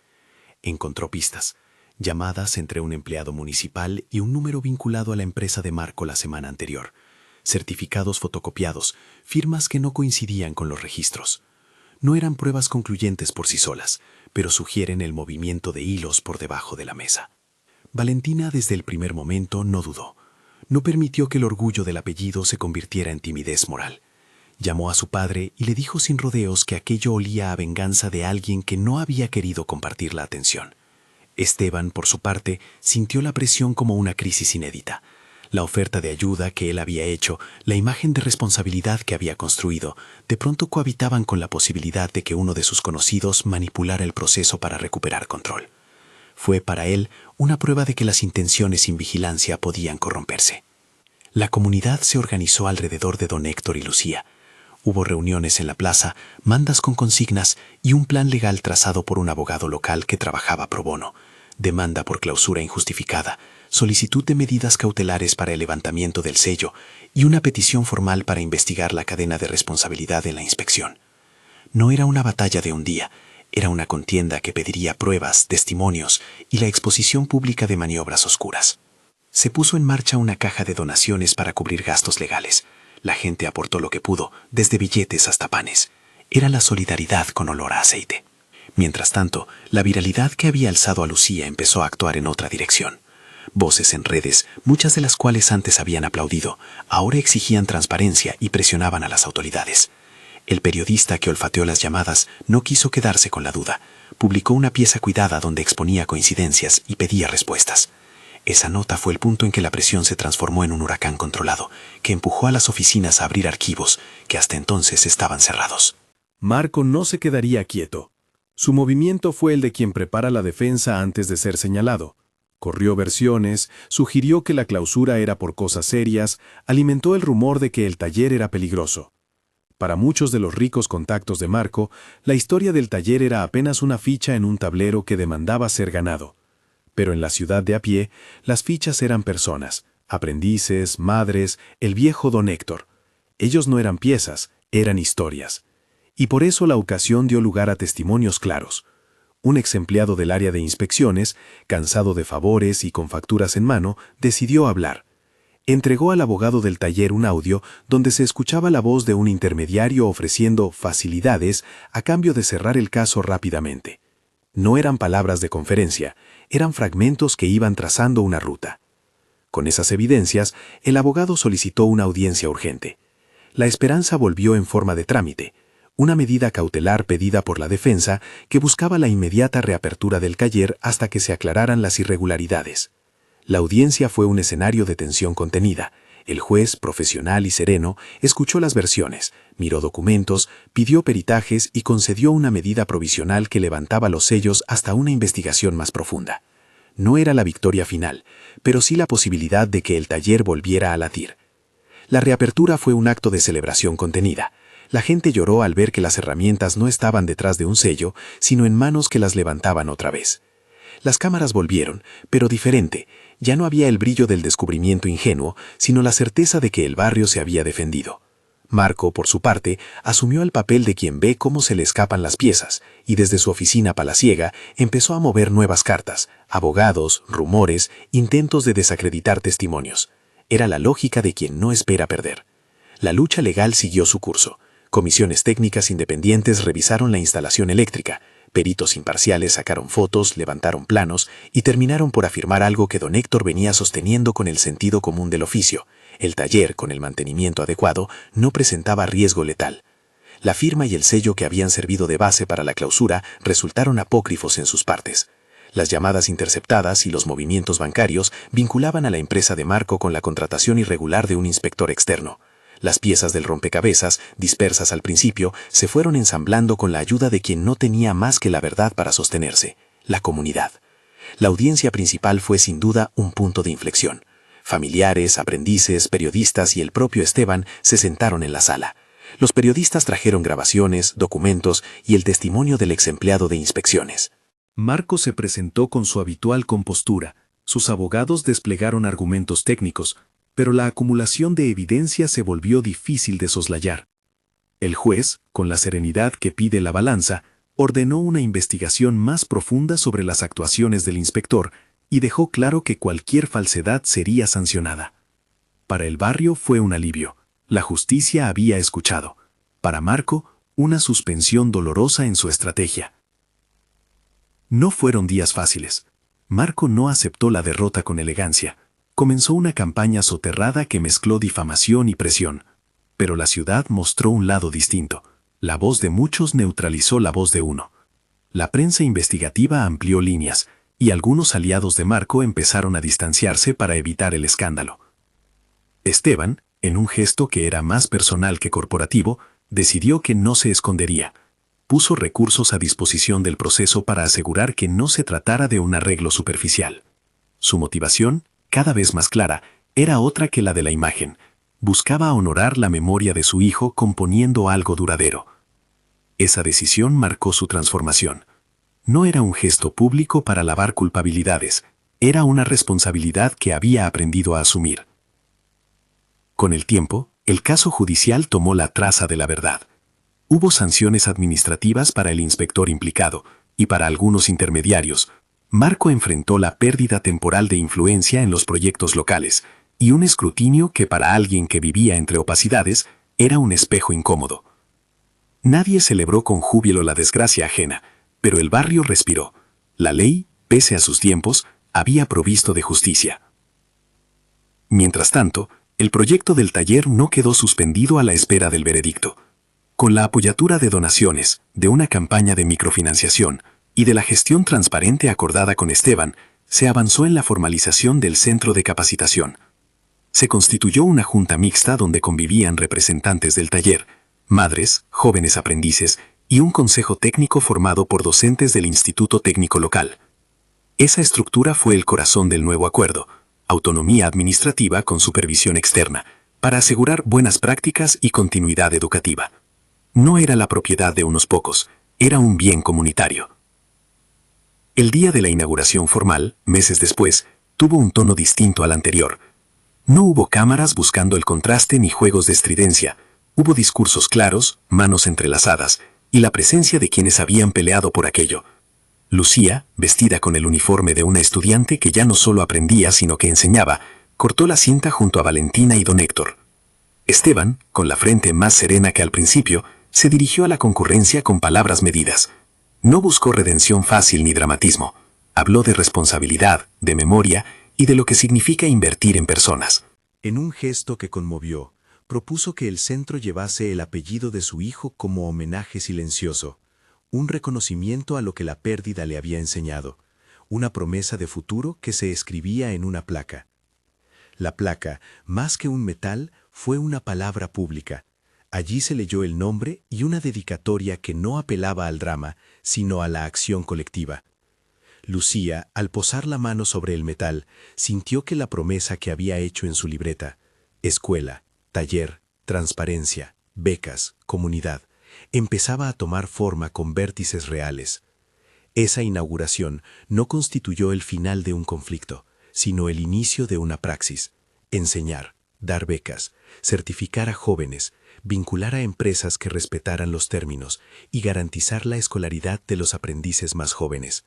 Encontró pistas, llamadas entre un empleado municipal y un número vinculado a la empresa de Marco la semana anterior, certificados fotocopiados, firmas que no coincidían con los registros. No eran pruebas concluyentes por sí solas, pero sugieren el movimiento de hilos por debajo de la mesa. Valentina desde el primer momento no dudó. No permitió que el orgullo del apellido se convirtiera en timidez moral. Llamó a su padre y le dijo sin rodeos que aquello olía a venganza de alguien que no había querido compartir la atención. Esteban, por su parte, sintió la presión como una crisis inédita. La oferta de ayuda que él había hecho, la imagen de responsabilidad que había construido, de pronto cohabitaban con la posibilidad de que uno de sus conocidos manipulara el proceso para recuperar control. Fue para él una prueba de que las intenciones sin vigilancia podían corromperse. La comunidad se organizó alrededor de don Héctor y Lucía. Hubo reuniones en la plaza, mandas con consignas y un plan legal trazado por un abogado local que trabajaba pro bono, demanda por clausura injustificada, solicitud de medidas cautelares para el levantamiento del sello y una petición formal para investigar la cadena de responsabilidad en la inspección. No era una batalla de un día, era una contienda que pediría pruebas, testimonios y la exposición pública de maniobras oscuras. Se puso en marcha una caja de donaciones para cubrir gastos legales. La gente aportó lo que pudo, desde billetes hasta panes. Era la solidaridad con olor a aceite. Mientras tanto, la viralidad que había alzado a Lucía empezó a actuar en otra dirección. Voces en redes, muchas de las cuales antes habían aplaudido, ahora exigían transparencia y presionaban a las autoridades. El periodista que olfateó las llamadas no quiso quedarse con la duda. Publicó una pieza cuidada donde exponía coincidencias y pedía respuestas. Esa nota fue el punto en que la presión se transformó en un huracán controlado, que empujó a las oficinas a abrir archivos que hasta entonces estaban cerrados. Marco no se quedaría quieto. Su movimiento fue el de quien prepara la defensa antes de ser señalado. Corrió versiones, sugirió que la clausura era por cosas serias, alimentó el rumor de que el taller era peligroso. Para muchos de los ricos contactos de Marco, la historia del taller era apenas una ficha en un tablero que demandaba ser ganado. Pero en la ciudad de a pie, las fichas eran personas, aprendices, madres, el viejo don Héctor. Ellos no eran piezas, eran historias. Y por eso la ocasión dio lugar a testimonios claros. Un exempleado del área de inspecciones, cansado de favores y con facturas en mano, decidió hablar. Entregó al abogado del taller un audio donde se escuchaba la voz de un intermediario ofreciendo facilidades a cambio de cerrar el caso rápidamente. No eran palabras de conferencia, eran fragmentos que iban trazando una ruta. Con esas evidencias, el abogado solicitó una audiencia urgente. La esperanza volvió en forma de trámite, una medida cautelar pedida por la defensa que buscaba la inmediata reapertura del taller hasta que se aclararan las irregularidades. La audiencia fue un escenario de tensión contenida. El juez, profesional y sereno, escuchó las versiones, miró documentos, pidió peritajes y concedió una medida provisional que levantaba los sellos hasta una investigación más profunda. No era la victoria final, pero sí la posibilidad de que el taller volviera a latir. La reapertura fue un acto de celebración contenida. La gente lloró al ver que las herramientas no estaban detrás de un sello, sino en manos que las levantaban otra vez. Las cámaras volvieron, pero diferente. Ya no había el brillo del descubrimiento ingenuo, sino la certeza de que el barrio se había defendido. Marco, por su parte, asumió el papel de quien ve cómo se le escapan las piezas, y desde su oficina palaciega empezó a mover nuevas cartas, abogados, rumores, intentos de desacreditar testimonios. Era la lógica de quien no espera perder. La lucha legal siguió su curso. Comisiones técnicas independientes revisaron la instalación eléctrica. Peritos imparciales sacaron fotos, levantaron planos y terminaron por afirmar algo que don Héctor venía sosteniendo con el sentido común del oficio. El taller, con el mantenimiento adecuado, no presentaba riesgo letal. La firma y el sello que habían servido de base para la clausura resultaron apócrifos en sus partes. Las llamadas interceptadas y los movimientos bancarios vinculaban a la empresa de Marco con la contratación irregular de un inspector externo. Las piezas del rompecabezas, dispersas al principio, se fueron ensamblando con la ayuda de quien no tenía más que la verdad para sostenerse: la comunidad. La audiencia principal fue sin duda un punto de inflexión. Familiares, aprendices, periodistas y el propio Esteban se sentaron en la sala. Los periodistas trajeron grabaciones, documentos y el testimonio del ex empleado de inspecciones. Marco se presentó con su habitual compostura. Sus abogados desplegaron argumentos técnicos, pero la acumulación de evidencia se volvió difícil de soslayar. El juez, con la serenidad que pide la balanza, ordenó una investigación más profunda sobre las actuaciones del inspector y dejó claro que cualquier falsedad sería sancionada. Para el barrio fue un alivio. La justicia había escuchado. Para Marco, una suspensión dolorosa en su estrategia. No fueron días fáciles. Marco no aceptó la derrota con elegancia. Comenzó una campaña soterrada que mezcló difamación y presión. Pero la ciudad mostró un lado distinto. La voz de muchos neutralizó la voz de uno. La prensa investigativa amplió líneas, y algunos aliados de Marco empezaron a distanciarse para evitar el escándalo. Esteban, en un gesto que era más personal que corporativo, decidió que no se escondería. Puso recursos a disposición del proceso para asegurar que no se tratara de un arreglo superficial. Su motivación, cada vez más clara, era otra que la de la imagen. Buscaba honorar la memoria de su hijo componiendo algo duradero. Esa decisión marcó su transformación. No era un gesto público para lavar culpabilidades, era una responsabilidad que había aprendido a asumir. Con el tiempo, el caso judicial tomó la traza de la verdad. Hubo sanciones administrativas para el inspector implicado, y para algunos intermediarios. Marco enfrentó la pérdida temporal de influencia en los proyectos locales, y un escrutinio que para alguien que vivía entre opacidades era un espejo incómodo. Nadie celebró con júbilo la desgracia ajena, pero el barrio respiró. La ley, pese a sus tiempos, había provisto de justicia. Mientras tanto, el proyecto del taller no quedó suspendido a la espera del veredicto. Con la apoyatura de donaciones, de una campaña de microfinanciación y de la gestión transparente acordada con Esteban, se avanzó en la formalización del centro de capacitación. Se constituyó una junta mixta donde convivían representantes del taller, madres, jóvenes aprendices y un consejo técnico formado por docentes del Instituto Técnico Local. Esa estructura fue el corazón del nuevo acuerdo: autonomía administrativa con supervisión externa, para asegurar buenas prácticas y continuidad educativa. No era la propiedad de unos pocos, era un bien comunitario. El día de la inauguración formal, meses después, tuvo un tono distinto al anterior. No hubo cámaras buscando el contraste ni juegos de estridencia. Hubo discursos claros, manos entrelazadas, y la presencia de quienes habían peleado por aquello. Lucía, vestida con el uniforme de una estudiante que ya no solo aprendía sino que enseñaba, cortó la cinta junto a Valentina y don Héctor. Esteban, con la frente más serena que al principio, se dirigió a la concurrencia con palabras medidas. No buscó redención fácil ni dramatismo. Habló de responsabilidad, de memoria y de lo que significa invertir en personas. En un gesto que conmovió, propuso que el centro llevase el apellido de su hijo como homenaje silencioso, un reconocimiento a lo que la pérdida le había enseñado, una promesa de futuro que se escribía en una placa. La placa, más que un metal, fue una palabra pública. Allí se leyó el nombre y una dedicatoria que no apelaba al drama, sino a la acción colectiva. Lucía, al posar la mano sobre el metal, sintió que la promesa que había hecho en su libreta, escuela, taller, transparencia, becas, comunidad, empezaba a tomar forma con vértices reales. Esa inauguración no constituyó el final de un conflicto, sino el inicio de una praxis: enseñar, dar becas, certificar a jóvenes, vincular a empresas que respetaran los términos y garantizar la escolaridad de los aprendices más jóvenes.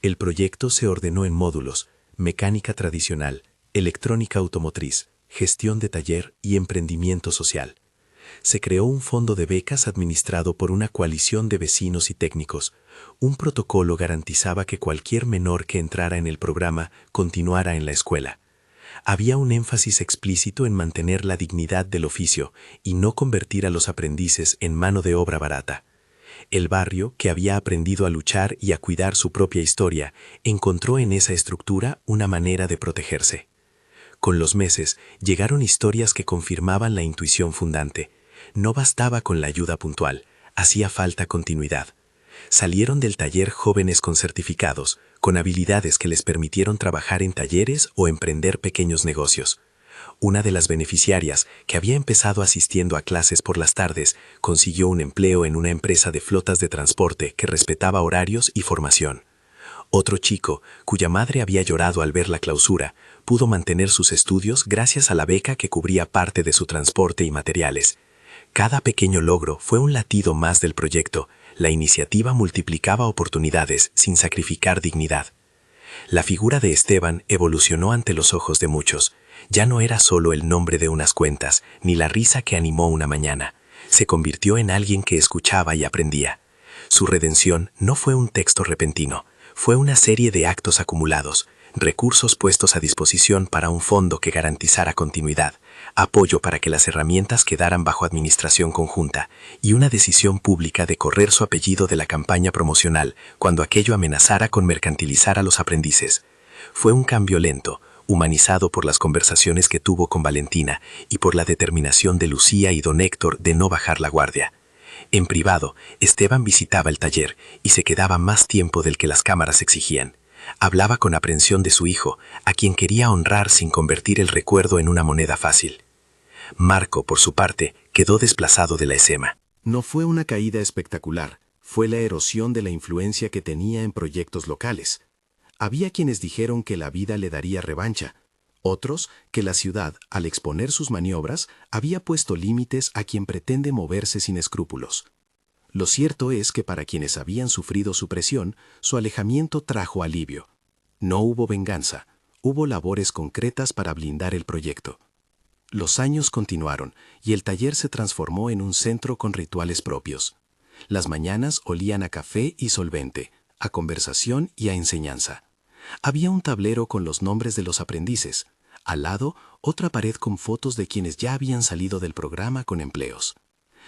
El proyecto se ordenó en módulos: mecánica tradicional, electrónica automotriz, gestión de taller y emprendimiento social. Se creó un fondo de becas administrado por una coalición de vecinos y técnicos. Un protocolo garantizaba que cualquier menor que entrara en el programa continuara en la escuela. Había un énfasis explícito en mantener la dignidad del oficio y no convertir a los aprendices en mano de obra barata. El barrio, que había aprendido a luchar y a cuidar su propia historia, encontró en esa estructura una manera de protegerse. Con los meses llegaron historias que confirmaban la intuición fundante. No bastaba con la ayuda puntual, hacía falta continuidad. Salieron del taller jóvenes con certificados, con habilidades que les permitieron trabajar en talleres o emprender pequeños negocios. Una de las beneficiarias, que había empezado asistiendo a clases por las tardes, consiguió un empleo en una empresa de flotas de transporte que respetaba horarios y formación. Otro chico, cuya madre había llorado al ver la clausura, pudo mantener sus estudios gracias a la beca que cubría parte de su transporte y materiales. Cada pequeño logro fue un latido más del proyecto. La iniciativa multiplicaba oportunidades sin sacrificar dignidad. La figura de Esteban evolucionó ante los ojos de muchos. Ya no era solo el nombre de unas cuentas, ni la risa que animó una mañana. Se convirtió en alguien que escuchaba y aprendía. Su redención no fue un texto repentino, fue una serie de actos acumulados, recursos puestos a disposición para un fondo que garantizara continuidad, apoyo para que las herramientas quedaran bajo administración conjunta y una decisión pública de correr su apellido de la campaña promocional cuando aquello amenazara con mercantilizar a los aprendices. Fue un cambio lento, humanizado por las conversaciones que tuvo con Valentina y por la determinación de Lucía y don Héctor de no bajar la guardia. En privado, Esteban visitaba el taller y se quedaba más tiempo del que las cámaras exigían. Hablaba con aprensión de su hijo, a quien quería honrar sin convertir el recuerdo en una moneda fácil. Marco, por su parte, quedó desplazado de la ESEMA. No fue una caída espectacular, fue la erosión de la influencia que tenía en proyectos locales. Había quienes dijeron que la vida le daría revancha, otros que la ciudad, al exponer sus maniobras, había puesto límites a quien pretende moverse sin escrúpulos. Lo cierto es que para quienes habían sufrido su presión, su alejamiento trajo alivio. No hubo venganza, hubo labores concretas para blindar el proyecto. Los años continuaron y el taller se transformó en un centro con rituales propios. Las mañanas olían a café y solvente, a conversación y a enseñanza. Había un tablero con los nombres de los aprendices. Al lado, otra pared con fotos de quienes ya habían salido del programa con empleos.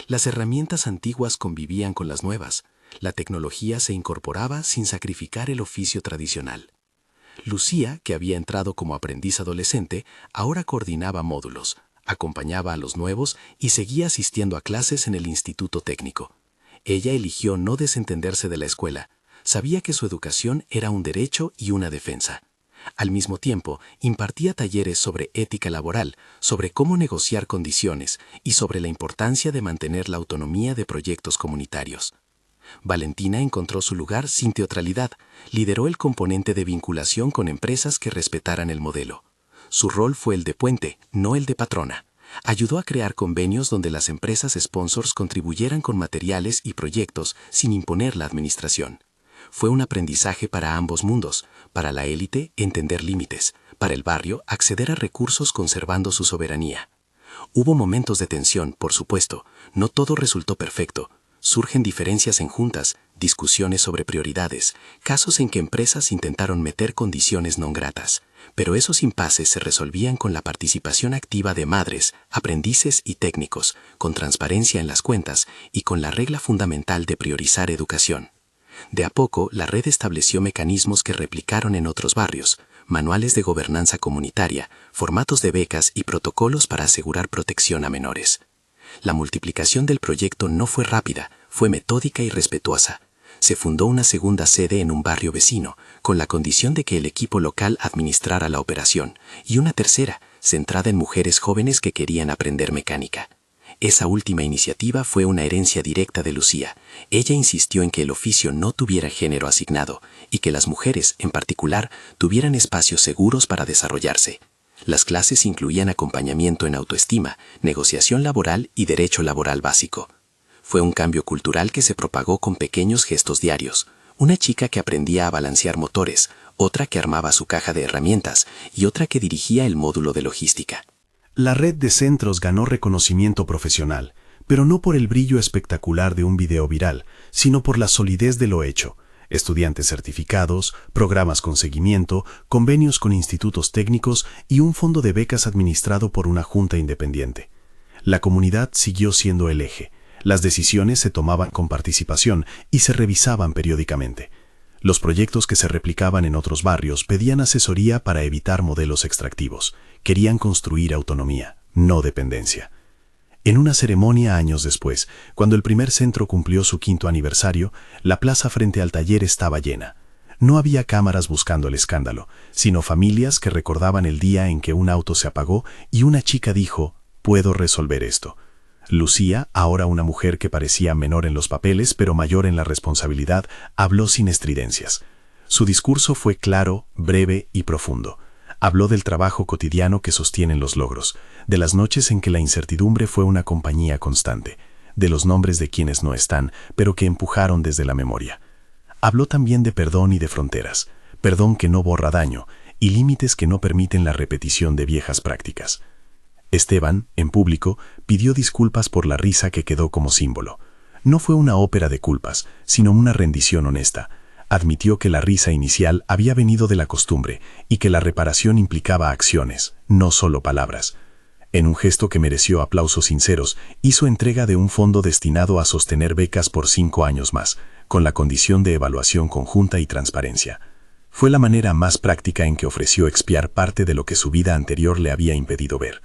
Las herramientas antiguas convivían con las nuevas. La tecnología se incorporaba sin sacrificar el oficio tradicional. Lucía, que había entrado como aprendiz adolescente, ahora coordinaba módulos, acompañaba a los nuevos y seguía asistiendo a clases en el Instituto Técnico. Ella eligió no desentenderse de la escuela. Sabía que su educación era un derecho y una defensa. Al mismo tiempo, impartía talleres sobre ética laboral, sobre cómo negociar condiciones y sobre la importancia de mantener la autonomía de proyectos comunitarios. Valentina encontró su lugar sin teatralidad, lideró el componente de vinculación con empresas que respetaran el modelo. Su rol fue el de puente, no el de patrona. Ayudó a crear convenios donde las empresas sponsors contribuyeran con materiales y proyectos sin imponer la administración. Fue un aprendizaje para ambos mundos, para la élite entender límites, para el barrio acceder a recursos conservando su soberanía. Hubo momentos de tensión, por supuesto, no todo resultó perfecto. Surgen diferencias en juntas, discusiones sobre prioridades, casos en que empresas intentaron meter condiciones no gratas, pero esos impases se resolvían con la participación activa de madres, aprendices y técnicos, con transparencia en las cuentas y con la regla fundamental de priorizar educación. De a poco, la red estableció mecanismos que replicaron en otros barrios, manuales de gobernanza comunitaria, formatos de becas y protocolos para asegurar protección a menores. La multiplicación del proyecto no fue rápida, fue metódica y respetuosa. Se fundó una segunda sede en un barrio vecino, con la condición de que el equipo local administrara la operación, y una tercera, centrada en mujeres jóvenes que querían aprender mecánica. Esa última iniciativa fue una herencia directa de Lucía. Ella insistió en que el oficio no tuviera género asignado y que las mujeres, en particular, tuvieran espacios seguros para desarrollarse. Las clases incluían acompañamiento en autoestima, negociación laboral y derecho laboral básico. Fue un cambio cultural que se propagó con pequeños gestos diarios. Una chica que aprendía a balancear motores, otra que armaba su caja de herramientas y otra que dirigía el módulo de logística. La red de centros ganó reconocimiento profesional, pero no por el brillo espectacular de un video viral, sino por la solidez de lo hecho. Estudiantes certificados, programas con seguimiento, convenios con institutos técnicos y un fondo de becas administrado por una junta independiente. La comunidad siguió siendo el eje. Las decisiones se tomaban con participación y se revisaban periódicamente. Los proyectos que se replicaban en otros barrios pedían asesoría para evitar modelos extractivos. Querían construir autonomía, no dependencia. En una ceremonia años después, cuando el primer centro cumplió su 5º aniversario, la plaza frente al taller estaba llena. No había cámaras buscando el escándalo, sino familias que recordaban el día en que un auto se apagó y una chica dijo, «Puedo resolver esto». Lucía, ahora una mujer que parecía menor en los papeles pero mayor en la responsabilidad, habló sin estridencias. Su discurso fue claro, breve y profundo. Habló del trabajo cotidiano que sostienen los logros, de las noches en que la incertidumbre fue una compañía constante, de los nombres de quienes no están, pero que empujaron desde la memoria. Habló también de perdón y de fronteras, perdón que no borra daño, y límites que no permiten la repetición de viejas prácticas. Esteban, en público, pidió disculpas por la risa que quedó como símbolo. No fue una ópera de culpas, sino una rendición honesta. Admitió que la risa inicial había venido de la costumbre y que la reparación implicaba acciones, no solo palabras. En un gesto que mereció aplausos sinceros, hizo entrega de un fondo destinado a sostener becas por 5 años más, con la condición de evaluación conjunta y transparencia. Fue la manera más práctica en que ofreció expiar parte de lo que su vida anterior le había impedido ver.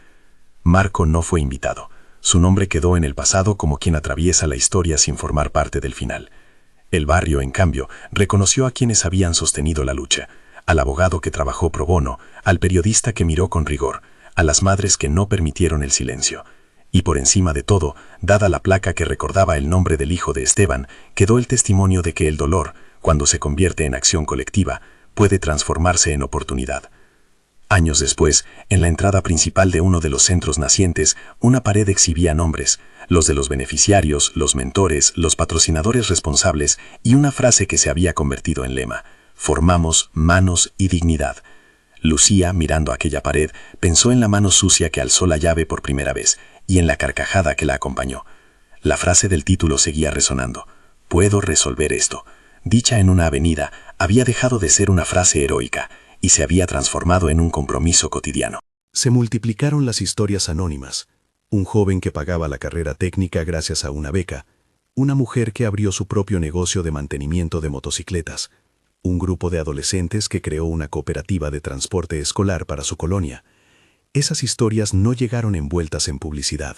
Marco no fue invitado. Su nombre quedó en el pasado como quien atraviesa la historia sin formar parte del final. El barrio, en cambio, reconoció a quienes habían sostenido la lucha, al abogado que trabajó pro bono, al periodista que miró con rigor, a las madres que no permitieron el silencio. Y por encima de todo, dada la placa que recordaba el nombre del hijo de Esteban, quedó el testimonio de que el dolor, cuando se convierte en acción colectiva, puede transformarse en oportunidad. Años después, en la entrada principal de uno de los centros nacientes, una pared exhibía nombres, los de los beneficiarios, los mentores, los patrocinadores responsables y una frase que se había convertido en lema: «Formamos manos y dignidad». Lucía, mirando aquella pared, pensó en la mano sucia que alzó la llave por primera vez y en la carcajada que la acompañó. La frase del título seguía resonando: «Puedo resolver esto». Dicha en una avenida, había dejado de ser una frase heroica y se había transformado en un compromiso cotidiano. Se multiplicaron las historias anónimas. Un joven que pagaba la carrera técnica gracias a una beca, una mujer que abrió su propio negocio de mantenimiento de motocicletas, un grupo de adolescentes que creó una cooperativa de transporte escolar para su colonia. Esas historias no llegaron envueltas en publicidad,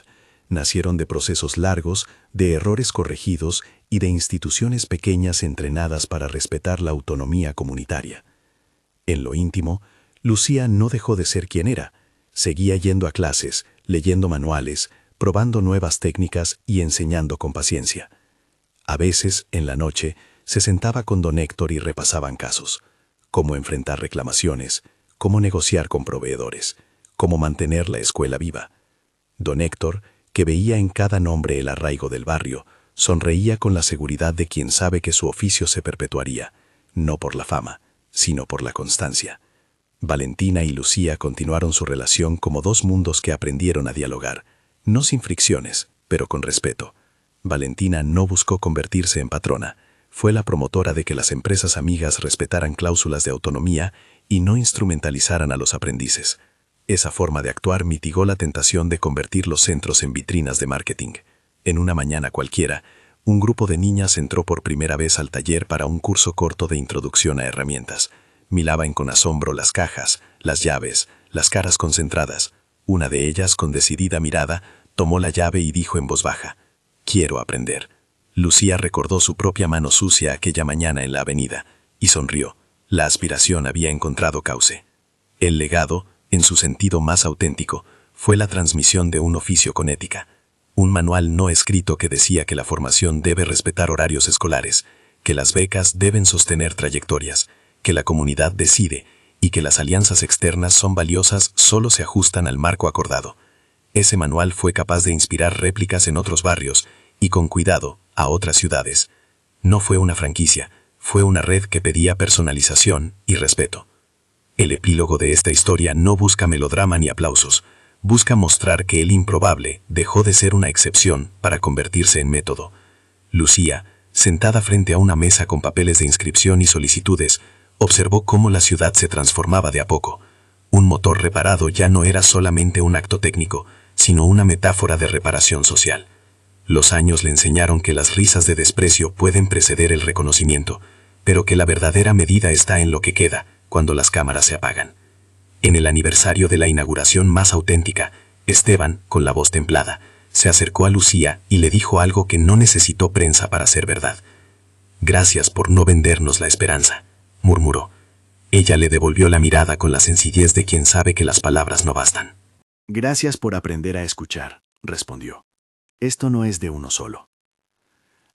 nacieron de procesos largos, de errores corregidos y de instituciones pequeñas entrenadas para respetar la autonomía comunitaria. En lo íntimo, Lucía no dejó de ser quien era. Seguía yendo a clases, leyendo manuales, probando nuevas técnicas y enseñando con paciencia. A veces, en la noche, se sentaba con don Héctor y repasaban casos. Cómo enfrentar reclamaciones, cómo negociar con proveedores, cómo mantener la escuela viva. Don Héctor, que veía en cada nombre el arraigo del barrio, sonreía con la seguridad de quien sabe que su oficio se perpetuaría, no por la fama, sino por la constancia. Valentina y Lucía continuaron su relación como dos mundos que aprendieron a dialogar, no sin fricciones, pero con respeto. Valentina no buscó convertirse en patrona, fue la promotora de que las empresas amigas respetaran cláusulas de autonomía y no instrumentalizaran a los aprendices. Esa forma de actuar mitigó la tentación de convertir los centros en vitrinas de marketing. En una mañana cualquiera, Un grupo de niñas entró por primera vez al taller para un curso corto de introducción a herramientas. Miraban con asombro las cajas, las llaves, las caras concentradas. Una de ellas, con decidida mirada, tomó la llave y dijo en voz baja: «Quiero aprender». Lucía recordó su propia mano sucia aquella mañana en la avenida y sonrió. La aspiración había encontrado cauce. El legado, en su sentido más auténtico, fue la transmisión de un oficio con ética. Un manual no escrito que decía que la formación debe respetar horarios escolares, que las becas deben sostener trayectorias, que la comunidad decide y que las alianzas externas son valiosas solo se ajustan al marco acordado. Ese manual fue capaz de inspirar réplicas en otros barrios y, con cuidado, a otras ciudades. No fue una franquicia, fue una red que pedía personalización y respeto. El epílogo de esta historia no busca melodrama ni aplausos, busca mostrar que el improbable dejó de ser una excepción para convertirse en método. Lucía, sentada frente a una mesa con papeles de inscripción y solicitudes, observó cómo la ciudad se transformaba de a poco. Un motor reparado ya no era solamente un acto técnico, sino una metáfora de reparación social. Los años le enseñaron que las risas de desprecio pueden preceder el reconocimiento, pero que la verdadera medida está en lo que queda cuando las cámaras se apagan. En el aniversario de la inauguración más auténtica, Esteban, con la voz templada, se acercó a Lucía y le dijo algo que no necesitó prensa para ser verdad. «Gracias por no vendernos la esperanza», murmuró. Ella le devolvió la mirada con la sencillez de quien sabe que las palabras no bastan. «Gracias por aprender a escuchar», respondió. «Esto no es de uno solo».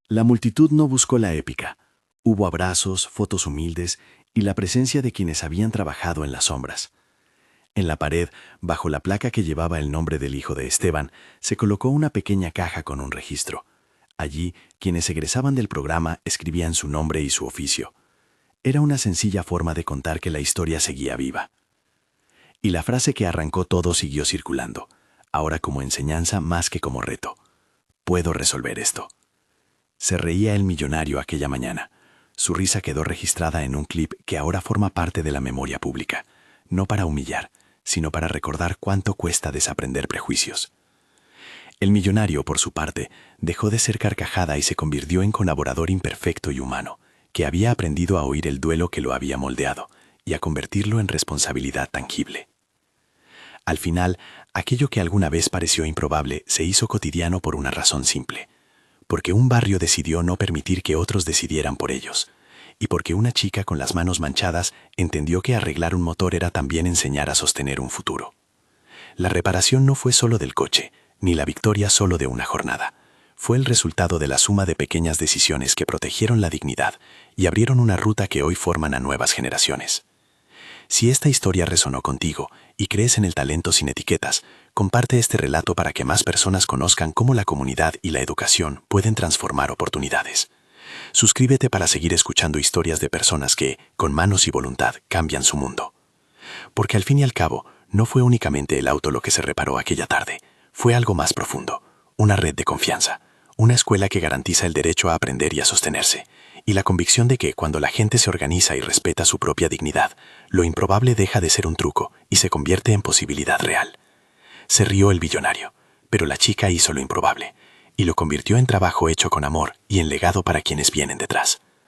La multitud no buscó la épica. Hubo abrazos, fotos humildes y la presencia de quienes habían trabajado en las sombras. En la pared, bajo la placa que llevaba el nombre del hijo de Esteban, se colocó una pequeña caja con un registro. Allí, quienes egresaban del programa escribían su nombre y su oficio. Era una sencilla forma de contar que la historia seguía viva. Y la frase que arrancó todo siguió circulando, ahora como enseñanza más que como reto. «Puedo resolver esto». Se reía el millonario aquella mañana. Su risa quedó registrada en un clip que ahora forma parte de la memoria pública, no para humillar, sino para recordar cuánto cuesta desaprender prejuicios. El millonario, por su parte, dejó de ser carcajada y se convirtió en colaborador imperfecto y humano, que había aprendido a oír el duelo que lo había moldeado y a convertirlo en responsabilidad tangible. Al final, aquello que alguna vez pareció improbable se hizo cotidiano por una razón simple, porque un barrio decidió no permitir que otros decidieran por ellos, y porque una chica con las manos manchadas entendió que arreglar un motor era también enseñar a sostener un futuro. La reparación no fue solo del coche, ni la victoria solo de una jornada. Fue el resultado de la suma de pequeñas decisiones que protegieron la dignidad y abrieron una ruta que hoy forman a nuevas generaciones. Si esta historia resonó contigo y crees en el talento sin etiquetas, comparte este relato para que más personas conozcan cómo la comunidad y la educación pueden transformar oportunidades. Suscríbete para seguir escuchando historias de personas que, con manos y voluntad, cambian su mundo. Porque al fin y al cabo, no fue únicamente el auto lo que se reparó aquella tarde, fue algo más profundo, una red de confianza, una escuela que garantiza el derecho a aprender y a sostenerse, y la convicción de que cuando la gente se organiza y respeta su propia dignidad, lo improbable deja de ser un truco y se convierte en posibilidad real. Se rió el millonario, pero la chica hizo lo improbable, y lo convirtió en trabajo hecho con amor y en legado para quienes vienen detrás.